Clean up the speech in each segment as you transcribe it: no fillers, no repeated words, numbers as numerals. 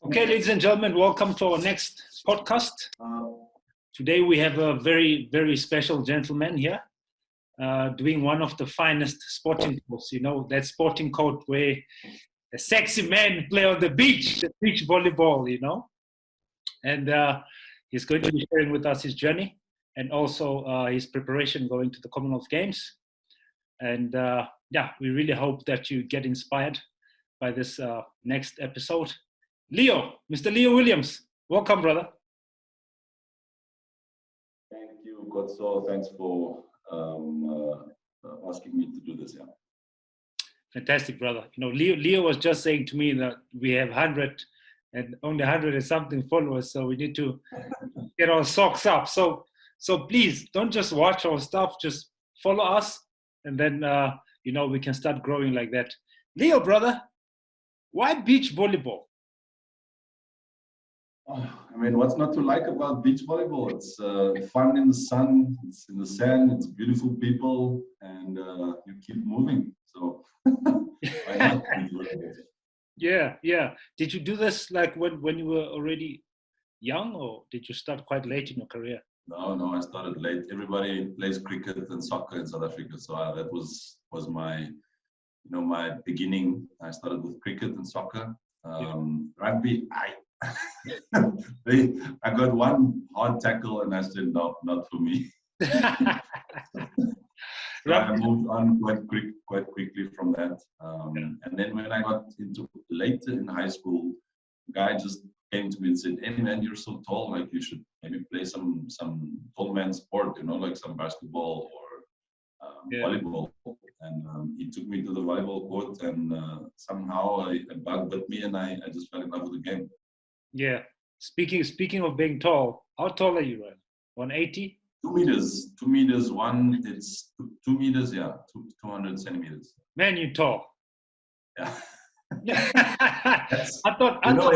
Okay, ladies and gentlemen, welcome to our next podcast. Today we have a very, very special gentleman here doing one of the finest sporting codes. You know, that sporting code where a sexy man play on the beach volleyball, you know. And he's going to be sharing with us his journey and also his preparation going to the Commonwealth Games. And we really hope that you get inspired by this next episode. Leo, Mr. Leo Williams, welcome, brother. Thank you, Kotso. Thanks for asking me to do this. Yeah. Fantastic, brother. You know, Leo was just saying to me that we have 100 and only 100 and something followers, so we need to get our socks up. So please don't just watch our stuff, just follow us, and then we can start growing like that. Leo, brother, why beach volleyball? I mean, what's not to like about beach volleyball? It's fun in the sun, it's in the sand, it's beautiful people, and you keep moving. So why not beach volleyball? Yeah. Did you do this like when you were already young, or did you start quite late in your career? No, I started late. Everybody plays cricket and soccer in South Africa, so that was my my beginning. I started with cricket and soccer. Rugby, I got one hard tackle and I said, no, not for me. So I moved on quite quickly from that. And then when I got into later in high school, a guy just came to me and said, hey man, you're so tall, like you should maybe play some tall man sport, like some basketball or volleyball. And he took me to the volleyball court, and somehow a bug bit me, and I just fell in love with the game. Yeah. Speaking of being tall, how tall are you, Ryan? 180? 2 meters. 2 meters. It's 2 meters. Yeah, 200 centimeters. Man, you're tall. Yeah. I thought tall.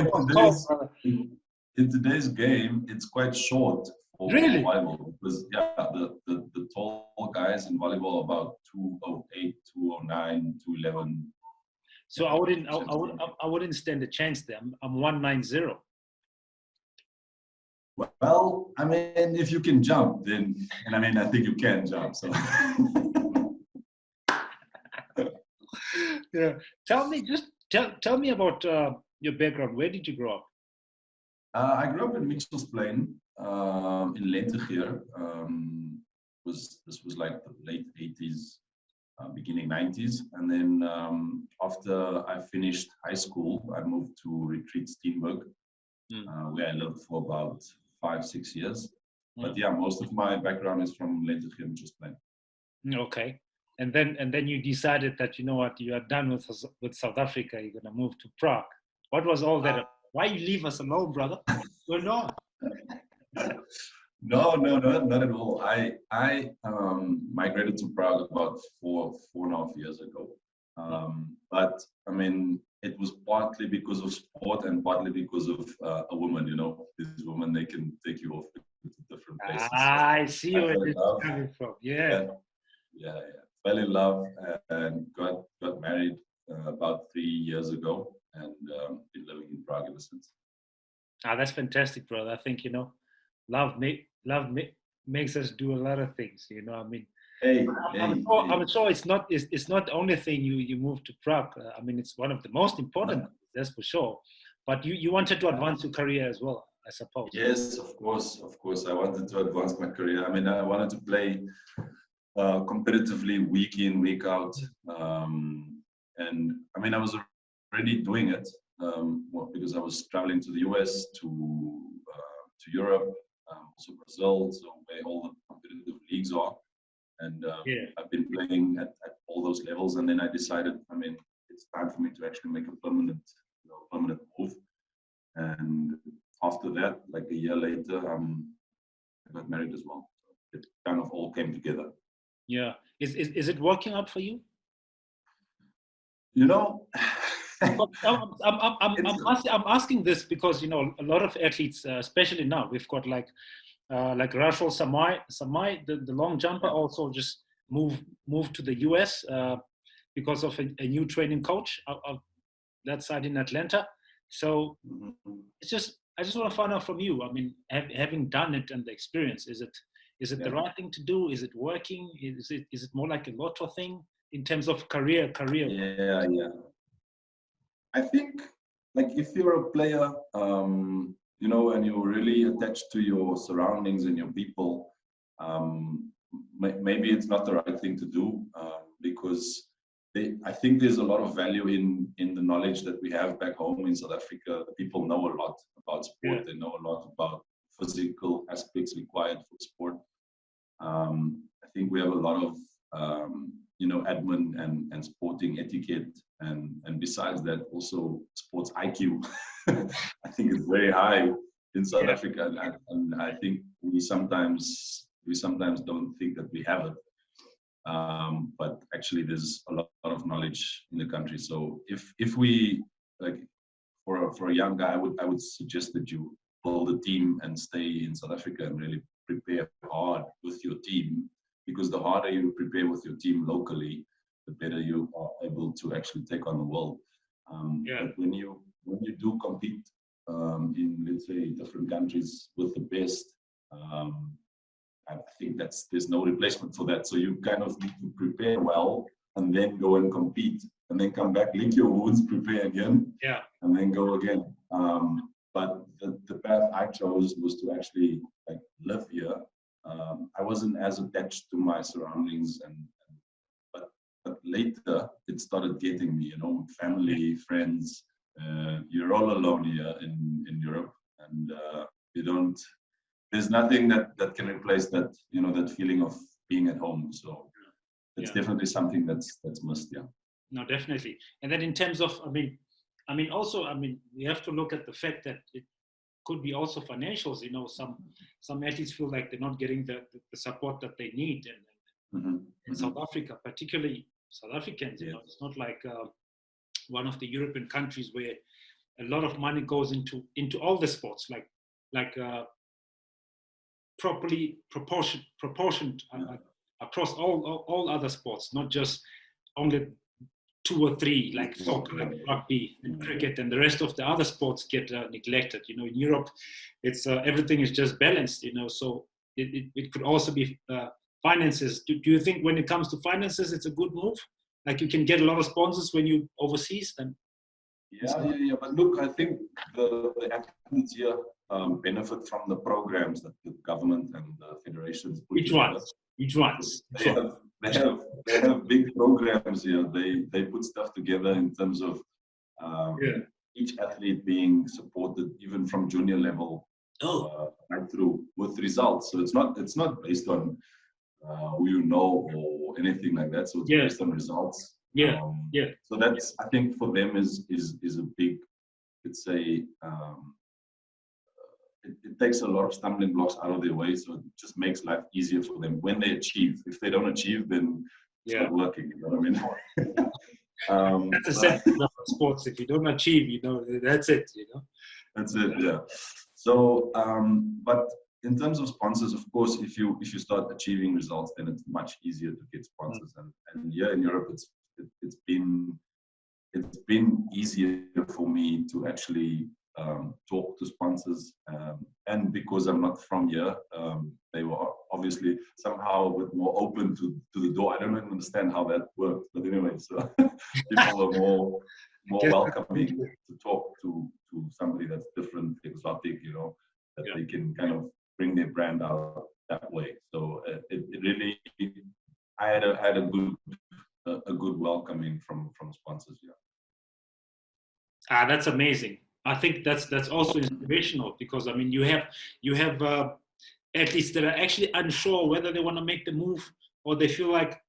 In today's game, it's quite short for volleyball because the tall guys in volleyball are about 208, 209, 211. So I wouldn't stand a chance there. I'm 190. Well, I mean, if you can jump, then, and I mean, I think you can jump. So, yeah. Tell me about your background. Where did you grow up? I grew up in Mitchell's Plain, in Lentegeur. This was like the late 80s, beginning 90s, and then after I finished high school, I moved to Retreat Steenberg, where I lived for about 5-6 years. But yeah, most of my background is from Lentegeur and Mitchell's Plain. Okay, and then you decided that you are done with South Africa. You're gonna move to Prague. What was all that? Why you leave us alone, brother? You're not. No, not at all. I migrated to Prague about 4.5 years ago. But I mean, it was partly because of sport and partly because of a woman. These women, they can take you off to different places. I see where it's coming from. Yeah. Fell in love and got married about 3 years ago, and been living in Prague ever since. That's fantastic, brother. I think love makes us do a lot of things. I mean, I'm sure it's not the only thing you moved to Prague. I mean, it's one of the most important. That's for sure. But you wanted to advance your career as well, I suppose. Yes, of course. I wanted to advance my career. I mean, I wanted to play competitively week in, week out, and I mean, I was already doing it because I was traveling to the US, to Europe, also Brazil, so where all the competitive leagues are. And I've been playing at all those levels, and then I decided, I mean, it's time for me to actually make a permanent move. And after that, like a year later, I got married as well. So it kind of all came together. Yeah, is it working out for you? I'm asking this because a lot of athletes, especially now, we've got like Rachel Samai, the long jumper, also just moved to the US because of a new training coach that side in Atlanta. So Mhm. it's just, I just want to find out from you. I mean, having done it and the experience, is it the Yeah. right thing to do? Is it working? Is it more like a lotto thing in terms of career? Yeah, yeah. I think, like, if you're a player, and you're really attached to your surroundings and your people, maybe it's not the right thing to do, because I think there's a lot of value in the knowledge that we have back home in South Africa. People know a lot about sport. Yeah. They know a lot about physical aspects required for sport. I think we have a lot of admin and sporting etiquette, and besides that, also sports IQ. I think it's very high in South Yeah. Africa, and I think we sometimes don't think that we have it. But actually, there's a lot of knowledge in the country. So if we, like, for a young guy, I would suggest that you build a team and stay in South Africa and really prepare hard with your team, because the harder you prepare with your team locally, the better you are able to actually take on the world. Yeah. But when you do compete in, let's say, different countries with the best, I think there's no replacement for that. So you kind of need to prepare well and then go and compete, and then come back, lick your wounds, prepare again, Yeah. and then go again. But the path I chose was to actually, like, live here. I wasn't as attached to my surroundings, but later it started getting me, family, friends. You're all alone here in Europe, and you don't. There's nothing that can replace that, that feeling of being at home. So it's Yeah. definitely something that's missed. Yeah. No, definitely. And then in terms of, also, we have to look at the fact that it could be also financials. Some athletes feel like they're not getting the support that they need, and Mm-hmm. in South Africa, particularly South Africans, Yeah. it's not like one of the European countries where a lot of money goes into all the sports, like properly proportioned across all other sports, not just only two or three, like soccer, like rugby and cricket, and the rest of the other sports get neglected. In Europe, it's everything is just balanced. So it could also be finances. Do you think when it comes to finances, it's a good move? Like, you can get a lot of sponsors when you overseas, then. Yeah. But look, I think the athletes here benefit from the programs that the government and the federations put together. Which ones? They have big programs here. They put stuff together in terms of each athlete being supported, even from junior level, right through, with results. So it's not based on who you know or anything like that. So it's based on results. So that's, I think, for them is a big, let's say, it takes a lot of stumbling blocks out of their way, so it just makes life easier for them when they achieve. If they don't achieve, then it's not working. You know what I mean? That's a sentiment of sports. If you don't achieve, that's it. That's it. Yeah. So, but in terms of sponsors, of course, if you start achieving results, then it's much easier to get sponsors. And here in Europe, it's been easier for me to actually talk to sponsors, and because I'm not from here, they were obviously somehow a bit more open to the door. I don't even understand how that works, but anyway, so people are more welcoming to talk to somebody that's different, exotic, that they can kind of bring their brand out that way. So it really, I had a good welcoming from sponsors. Yeah. That's amazing. I think that's also inspirational, because you have athletes that are actually unsure whether they want to make the move, or they feel like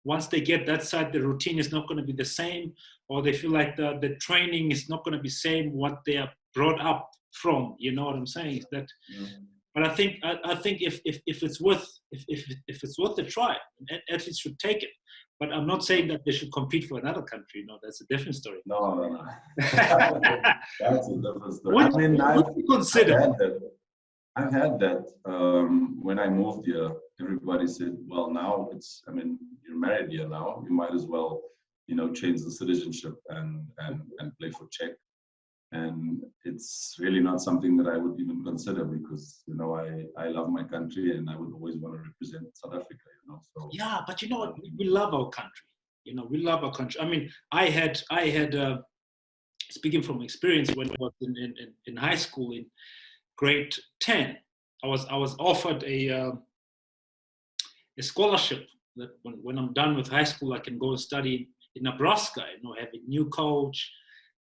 once they get that side, the routine is not going to be the same, or they feel like the training is not going to be same what they are brought up from. You know what I'm saying? That. But I think if it's worth the try, athletes should take it. But I'm not saying that they should compete for another country. No, that's a different story. No. That's a different story. I've had that when I moved here. Everybody said, "Well, now you're married here now. You might as well, change the citizenship and play for Czech." And it's really not something that I would even consider because, you know, I love my country and I would always want to represent South Africa, you know. So Yeah, but you know what? We love our country. You know, we love our country. I mean, I had speaking from experience when I was in high school in grade 10, I was offered a scholarship that when I'm done with high school, I can go and study in Nebraska, you know, have a new coach,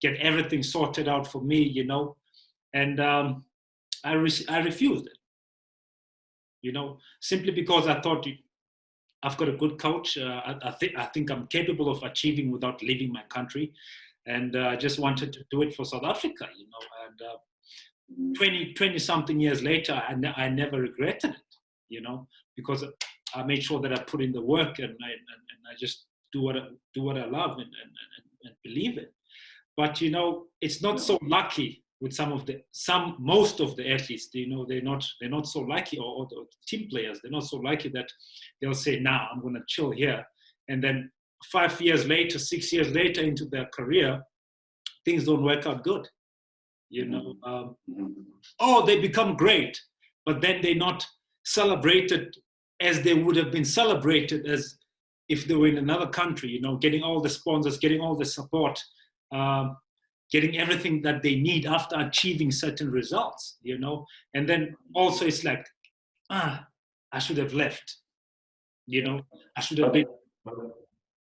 get everything sorted out for me, you know. And I refused it, you know, simply because I thought I've got a good coach. I think I'm capable of achieving without leaving my country. And I just wanted to do it for South Africa, you know. And 20 something years later, I never regretted it, you know, because I made sure that I put in the work and I just do what I love and believe in. But you know, it's not so lucky with most of the athletes. You know, they're not so lucky, or the team players, they're not so lucky that they'll say, "Nah, I'm going to chill here," and then 5 years later, 6 years later into their career, things don't work out good. You know, they become great, but then they're not celebrated as they would have been celebrated as if they were in another country, you know, getting all the sponsors, getting all the support, getting everything that they need after achieving certain results, you know. And then also it's like, I should have left, you know, I should have been.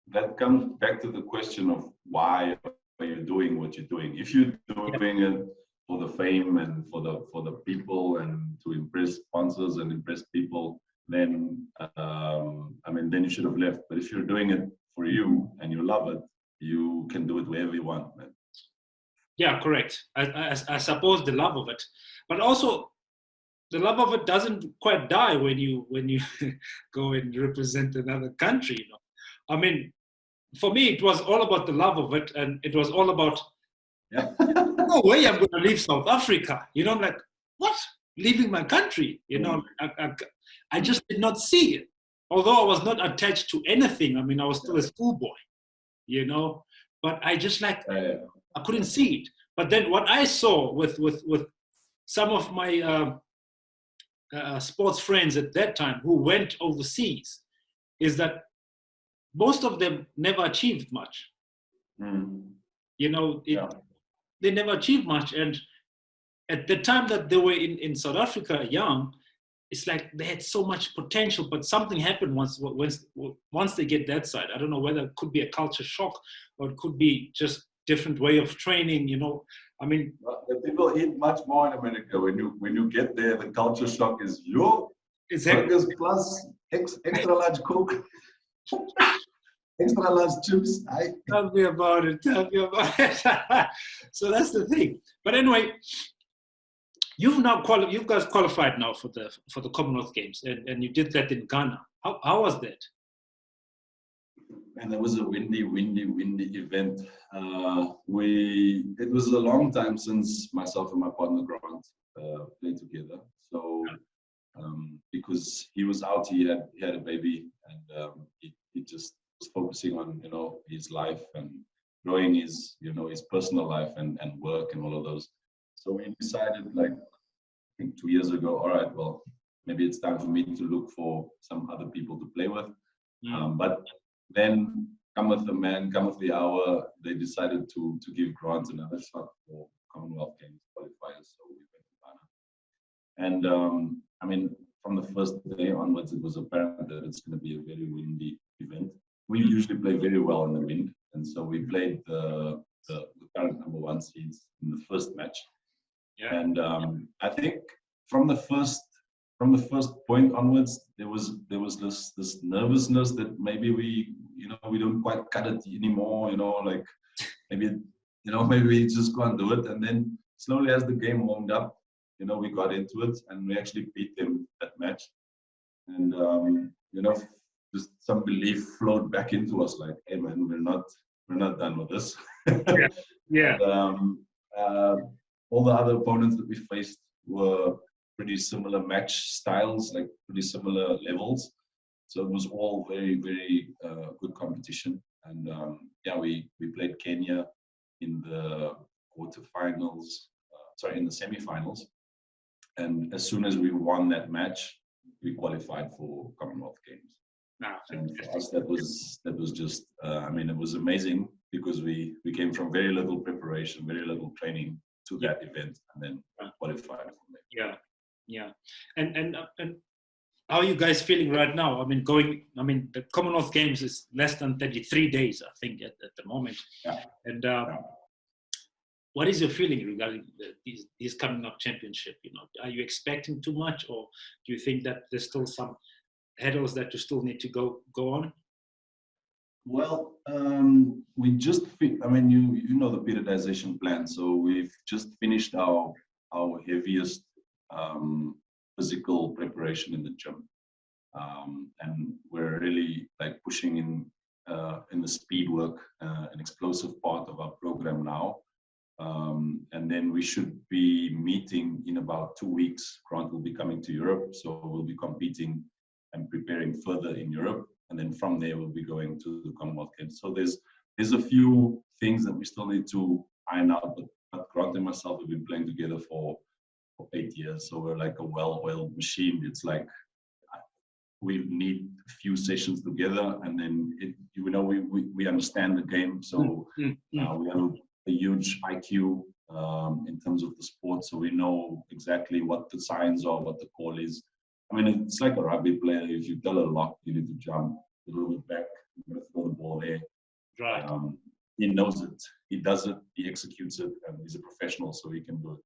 That comes back to the question of why are you doing what you're doing? If you're doing it for the fame and for the people and to impress sponsors and impress people, then then you should have left. But if you're doing it for you and you love it, you can do it wherever you want, man. Yeah, correct. I suppose the love of it, but also the love of it doesn't quite die when you go and represent another country. You know, I mean, for me, it was all about the love of it, and it was all about, no way I'm going to leave South Africa. You know, I'm like, what? Leaving my country? You know, I just did not see it. Although I was not attached to anything. I mean, I was still a schoolboy, you know, but I just I couldn't see it. But then what I saw with some of my sports friends at that time who went overseas is that most of them never achieved much. You know, they never achieved much. And at the time that they were in South Africa young, it's like they had so much potential, but something happened once they get that side. I don't know whether it could be a culture shock or it could be just different way of training, you know. I mean, the people eat much more in America. When you get there, the culture shock is burgers plus extra large Coke, extra large chips. Tell me about it. So that's the thing. But anyway, you guys qualified now for the Commonwealth Games, and you did that in Ghana. How was that? And it was a windy event. It was a long time since myself and my partner Grant played together. So because he was out, he had a baby, and he just was focusing on, you know, his life and growing his personal life and work and all of those. So we decided, like, I think 2 years ago, all right, well, maybe it's time for me to look for some other people to play with. But then cometh the man, cometh the hour, they decided to give Grant another shot for Commonwealth Games qualifiers. So we went to Ghana. And from the first day onwards, it was apparent that it's going to be a very windy event. We usually play very well in the wind. And so we played the current number 1 seeds in the first match. Yeah. And I think from the first point onwards, there was this nervousness that maybe we don't quite cut it anymore, you know, like maybe we just can't do it. And then slowly as the game warmed up, you know, we got into it and we actually beat them that match. And just some belief flowed back into us, like, hey man, we're not done with this. Yeah. And, all the other opponents that we faced were pretty similar match styles, like pretty similar levels. So it was all very, very good competition. And we played Kenya in the quarterfinals, in the semifinals. And as soon as we won that match, we qualified for Commonwealth Games. Wow, and for us, that was just, it was amazing because we came from very little preparation, very little training to that event, and then qualified from there. Yeah. And how are you guys feeling right now? I mean, the Commonwealth Games is less than 33 days, I think, at the moment. Yeah. And what is your feeling regarding these coming up championship? Are you expecting too much, or do you think that there's still some hurdles that you still need to go on? Well, we just, you know the periodization plan. So we've just finished our heaviest physical preparation in the gym, and we're really like pushing in the speed work and explosive part of our program now. And then we should be meeting in about 2 weeks. Grant will be coming to Europe, so we'll be competing and preparing further in Europe. And then from there, we'll be going to the Commonwealth Games. So there's a few things that we still need to iron out, but Grant and myself have been playing together for 8 years. So we're like a well-oiled machine. It's like we need a few sessions together, and then we understand the game. So we have a huge IQ in terms of the sport, so we know exactly what the signs are, what the call is. I mean, it's like a rugby player. If you tell a lock, you need to jump a little bit back, you're going to throw the ball there. Right. He knows it, he does it, he executes it, and he's a professional, so he can do it.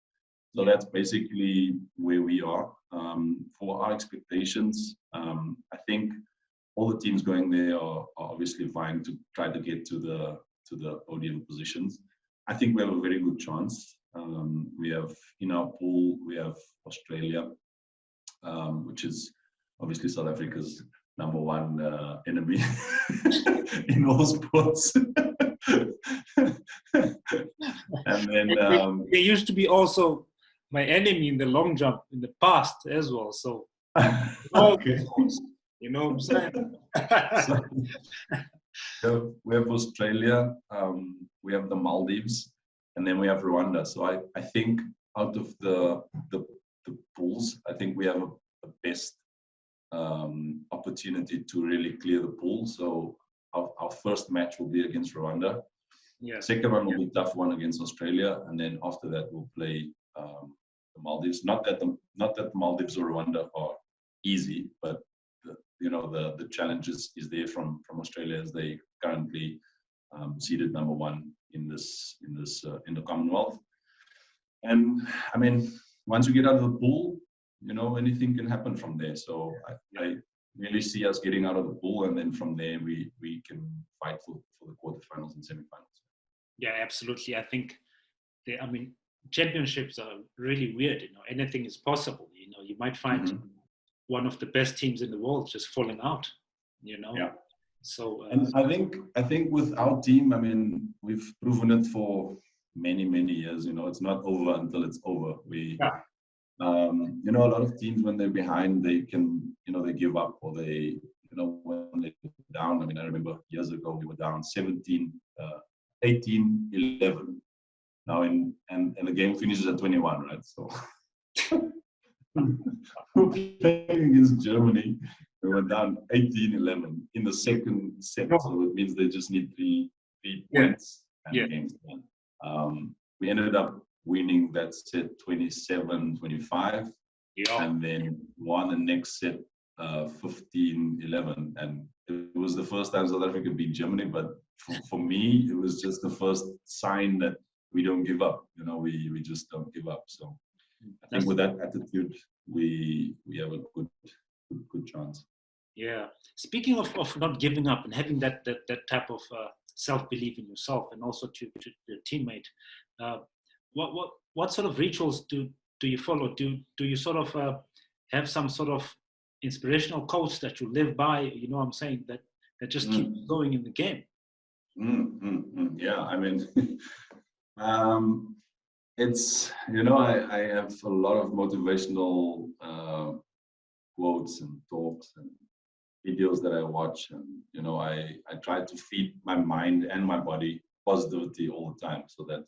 So that's basically where we are. For our expectations, I think all the teams going there are obviously vying to try to get to the podium positions. I think we have a very good chance. We have in our pool, we have Australia, which is obviously South Africa's number one enemy in all sports. And then they used to be also my enemy in the long jump in the past as well. So, okay. You know what I'm saying? So we have Australia, we have the Maldives, and then we have Rwanda. So I think out of the pools, I think we have a best opportunity to really clear the pool. So our first match will be against Rwanda. Yeah. Second one will be a tough one against Australia, and then after that we'll play the Maldives. Not that the Maldives or Rwanda are easy, but the challenge is there from Australia, as they currently seeded number one in the Commonwealth. And I mean, once you get out of the pool, anything can happen from there. So I really see us getting out of the pool, and then from there we can fight for the quarterfinals and semifinals. Yeah, absolutely. I think championships are really weird. Anything is possible. You might find one of the best teams in the world just falling out. Yeah. So and I think with our team, I mean, we've proven it for many years. It's not over until it's over. A lot of teams, when they're behind, they can they give up, or they when they're down. I mean, I remember years ago we were down 18-11 now, and the game finishes at 21, right? So we're playing against Germany. We were down 18-11 in the second set, so it means they just need three points and the game's done. We ended up winning that set 27-25, and then won the next set 15-11. And it was the first time South Africa beat Germany, but for me, it was just the first sign that we don't give up. We just don't give up. So I think with that attitude, we have a good chance. Yeah. Speaking of not giving up and having that type of self-belief in yourself, and also to your teammate, what sort of rituals do you follow? Do you sort of have some sort of inspirational quotes that you live by? You know what I'm saying? That just keep going in the game. Yeah, I mean, it's I have a lot of motivational quotes and talks and videos that I watch, and I try to feed my mind and my body positivity all the time, so that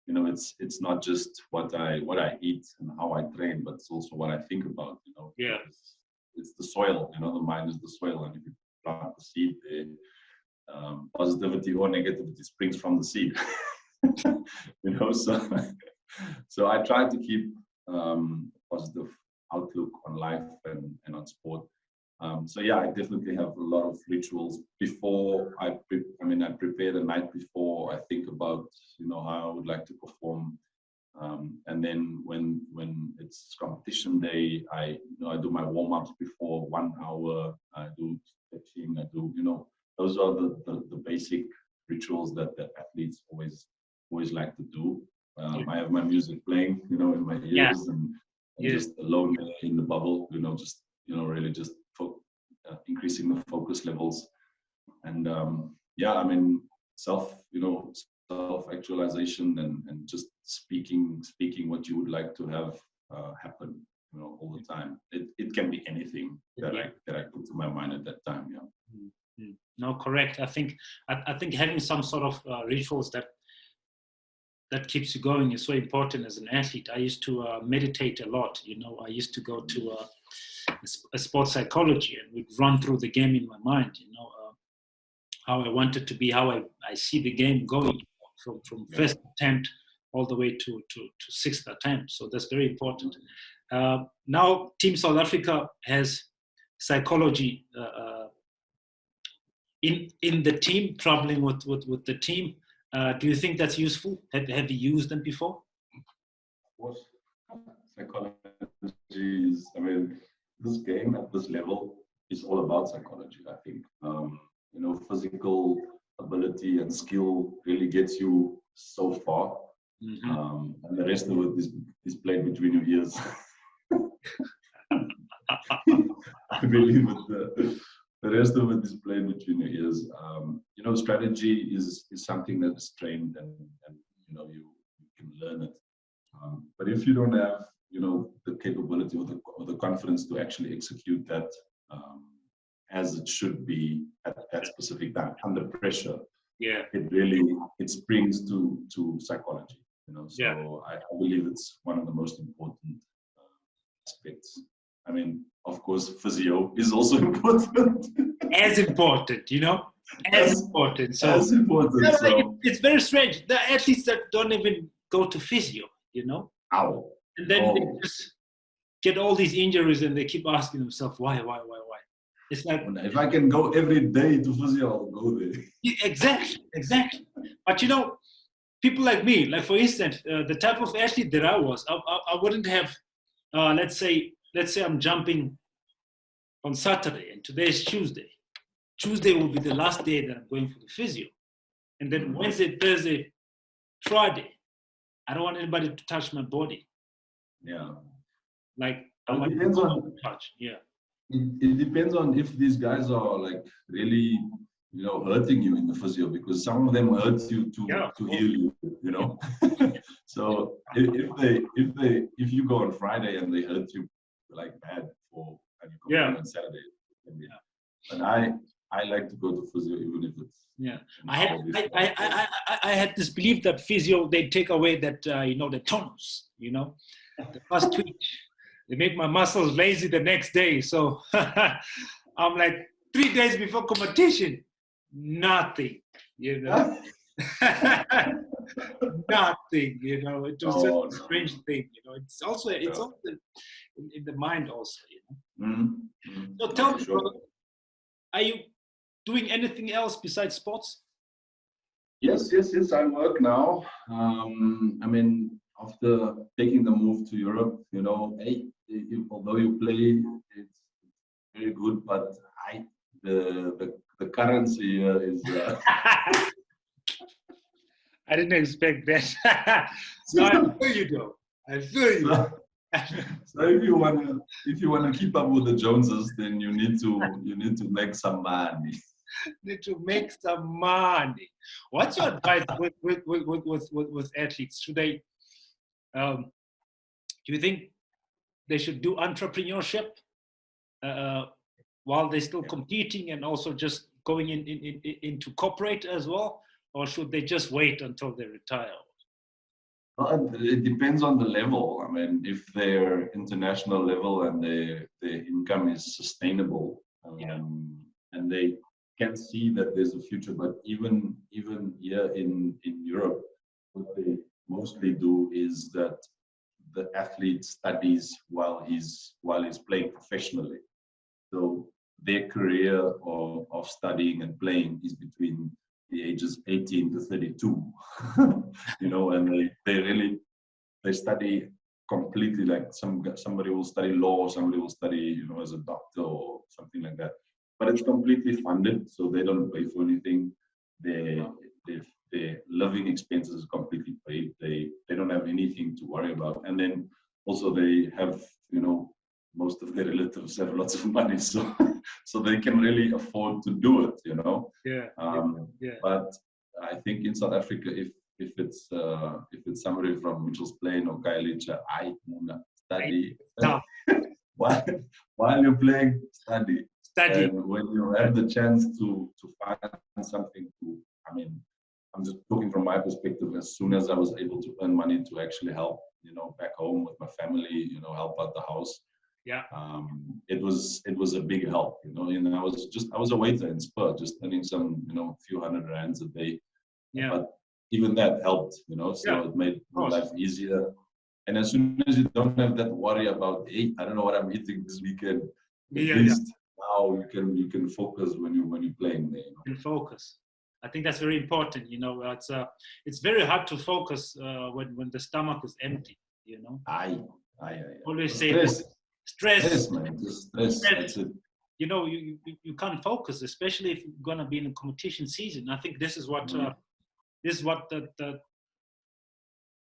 it's not just what I eat and how I train, but it's also what I think about. Yeah. It's the soil. The mind is the soil, and if you plant the seed there, positivity or negativity springs from the seed. So I try to keep positive outlook on life and on sport. So yeah, I definitely have a lot of rituals before I prepare the night before. I think about how I would like to perform, and then when it's competition day, I do my warm-ups before 1 hour. I do stretching. I do those are the basic rituals that athletes always like to do. I have my music playing, in my ears, and just alone in the bubble, just really just increasing the focus levels, and self-actualization and just speaking what you would like to have happen, all the time. It can be anything that I put to my mind at that time. Yeah. Mm-hmm. No, correct. I think having some sort of rituals that keeps you going is so important as an athlete. I used to meditate a lot. I used to go to a sports psychology, and we'd run through the game in my mind. How I wanted to be, how I see the game going from first attempt all the way to sixth attempt. So that's very important. Now, Team South Africa has psychology in the team, traveling with the team. Do you think that's useful? Have you used them before? Of course. Psychology is, this game at this level is all about psychology, I think. Physical ability and skill really gets you so far. Mm-hmm. And the rest of it is played between your ears. I believe the rest of it is played between your ears. Strategy is something that is trained, and you can learn it. But if you don't have the capability or the confidence to actually execute that as it should be at that specific time under pressure, it springs to psychology. So I believe it's one of the most important aspects. Of course, physio is also important. As important, as important. So as important. So it's very strange. The athletes that don't even go to physio, Ow. And then they just get all these injuries, and they keep asking themselves, why? It's like, if I can go every day to physio, I'll go there. Exactly. But people like me, like for instance, the type of athlete that I was, I wouldn't have. Let's say I'm jumping on Saturday, and today is Tuesday. Tuesday will be the last day that I'm going for the physio, and then Wednesday, Thursday, Friday, I don't want anybody to touch my body. Yeah. Like it depends on touch. Yeah. It depends on if these guys are like really, hurting you in the physio, because some of them hurt you to heal you, So if you go on Friday and they hurt you like bad and you come on Saturday, but I like to go to physio even if it's I had this belief that physio, they take away that the tonus, the first twitch. They make my muscles lazy the next day. So I'm like 3 days before competition, nothing, nothing, It was just a strange thing, It's also in the mind also, Mm-hmm. So tell me, brother, are you doing anything else besides sports? Yes. I work now. After taking the move to Europe, although you play, it's very good, but the currency here is. I didn't expect that. No, I feel you though. I feel you. So if you wanna keep up with the Joneses, then you need to make some money. Need to make some money. What's your advice with athletes? Should they? Do you think they should do entrepreneurship while they're still competing, and also just going into corporate as well, or should they just wait until they retire? Well, it depends on the level. I mean, if they're international level and their income is sustainable, and they can see that there's a future. But even here in Europe, what they mostly do is that the athlete studies while he's playing professionally. So their career of studying and playing is between the ages 18 to 32, and they study completely, like somebody will study law, somebody will study, as a doctor or something like that. But it's completely funded, so they don't pay for anything. Their living expenses are completely paid. They don't have anything to worry about. And then also they have, most of their relatives have lots of money, so so they can really afford to do it, But I think in South Africa, if it's somebody from Mitchell's Plain or Khayelitsha, I study. While you're playing, study. And when you have the chance to find something I'm just talking from my perspective. As soon as I was able to earn money to actually help, back home with my family, help out the house. Yeah. It was a big help, and I was a waiter in Spur, just earning some, few hundred rands a day. Yeah. But even that helped, so it made my life easier. And as soon as you don't have that worry about, hey, I don't know what I'm eating this weekend, at least now you can focus when you're playing there. You can focus. I think that's very important. It's very hard to focus when the stomach is empty. Always say stress, man. Just stress. That's it. You can't focus, especially if you're gonna be in a competition season. I think this is what the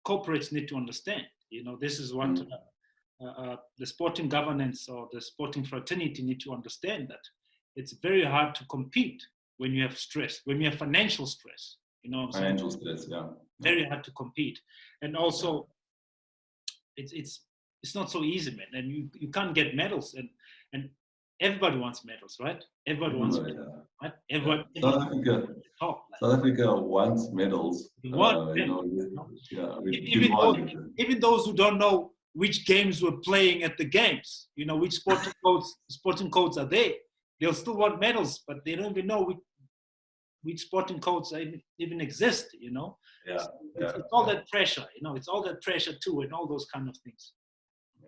corporates need to understand. This is what the sporting governance or the sporting fraternity need to understand, that it's very hard to compete when you have stress, when you have financial stress. Financial stress, yeah. Very hard to compete, and also it's not so easy, man. And you can't get medals, and everybody wants medals, right? Everybody wants medals, right? Everyone. South Africa wants medals. Even those who don't know which games we're playing at the games, which sporting codes are they? They'll still want medals, but they don't even know which sporting codes even exist. It's all that pressure. It's all that pressure too, and all those kind of things.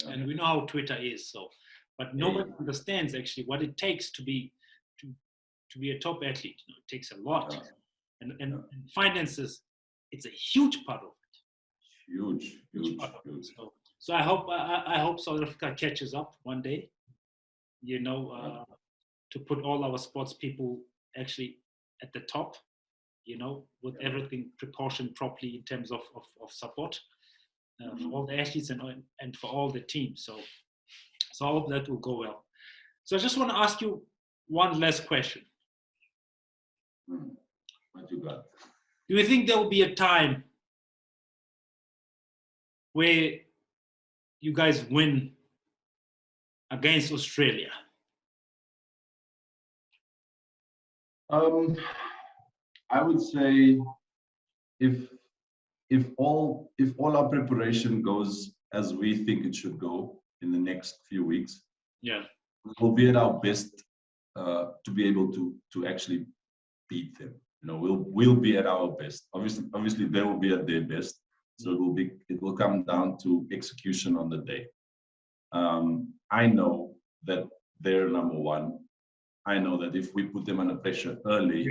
Yeah. And we know how Twitter is. But nobody understands actually what it takes to be a top athlete. It takes a lot, and finances. It's a huge part of it. Huge. So I hope South Africa catches up one day. To put all our sports people actually at the top. With everything proportioned properly in terms of support for all the athletes and for all the teams. So I hope that will go well. So I just want to ask you one last question. What you got? Do you think there will be a time where you guys win against Australia? I would say if all our preparation goes as we think it should go in the next few weeks, we'll be at our best to be able to actually beat them. We'll be at our best. Obviously they will be at their best. So it will come down to execution on the day. I know that they're number one. I know that if we put them under pressure early,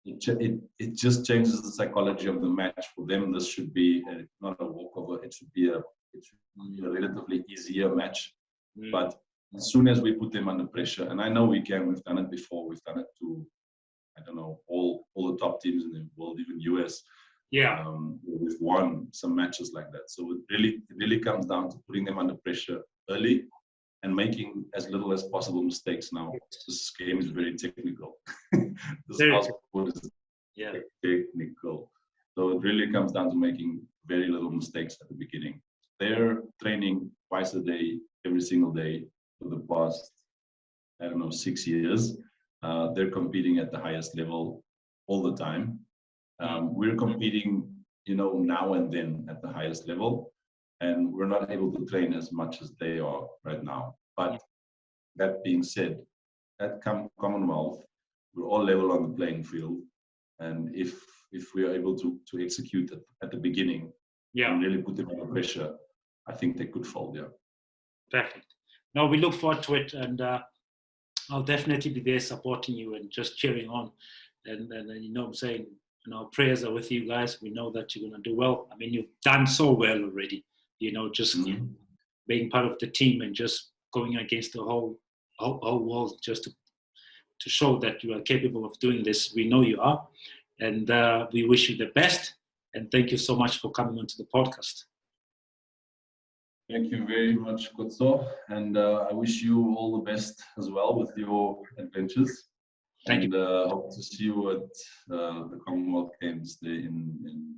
it just changes the psychology of the match. For them, this should be not a walkover. It should be a relatively easier match. But as soon as we put them under pressure, and I know we can, we've done it before. We've done it to, I don't know, all the top teams in the world, even US. We've won some matches like that. So it really comes down to putting them under pressure early and making as little as possible mistakes. Now, this game is very technical. This sport is technical. So it really comes down to making very little mistakes at the beginning. They're training twice a day, every single day for the past, 6 years. They're competing at the highest level all the time. We're competing now and then at the highest level, and we're not able to train as much as they are right now. But that being said, at Commonwealth, we're all level on the playing field, and if we are able to execute at the beginning, and really put them under pressure, I think they could fold. Yeah. Perfect. No, we look forward to it, and I'll definitely be there supporting you and just cheering on. And I'm saying, our prayers are with you guys. We know that you're going to do well. I mean, you've done so well already. Just being part of the team and just going against the whole world, just to show that you are capable of doing this. We know you are, and we wish you the best. And thank you so much for coming onto the podcast. Thank you very much, Kotso. And I wish you all the best as well with your adventures. Thank you. Hope to see you at the Commonwealth Games there in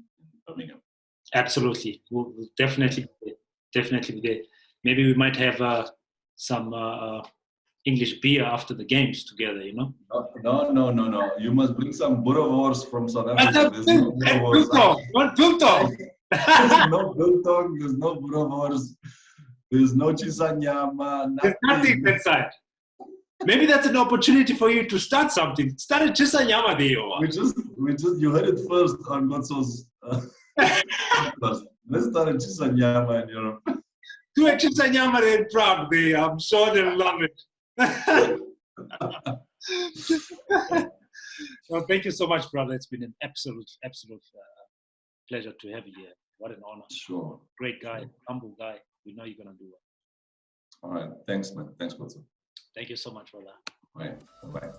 Birmingham. Absolutely. We'll definitely be there. Maybe we might have some English beer after the games together, No. You must bring some boerewors from South Africa. There's no boerewors. There's no biltong, there's no boerewors, there's no chisanyama. There's nothing inside. Maybe that's an opportunity for you to start something. Start a chisanyama there. You heard it first on Gotso's. Let's start a chisanyama in Europe. Do a chisanyama in Prague there. I'm sure they'll love it. Well, thank you so much, brother. It's been an absolute pleasure to have you here. What an honor. Sure. Great guy, humble guy. We know you're going to do well. All right. Thanks, man. Thanks, Kotso. Thank you so much, brother. All right. Bye-bye.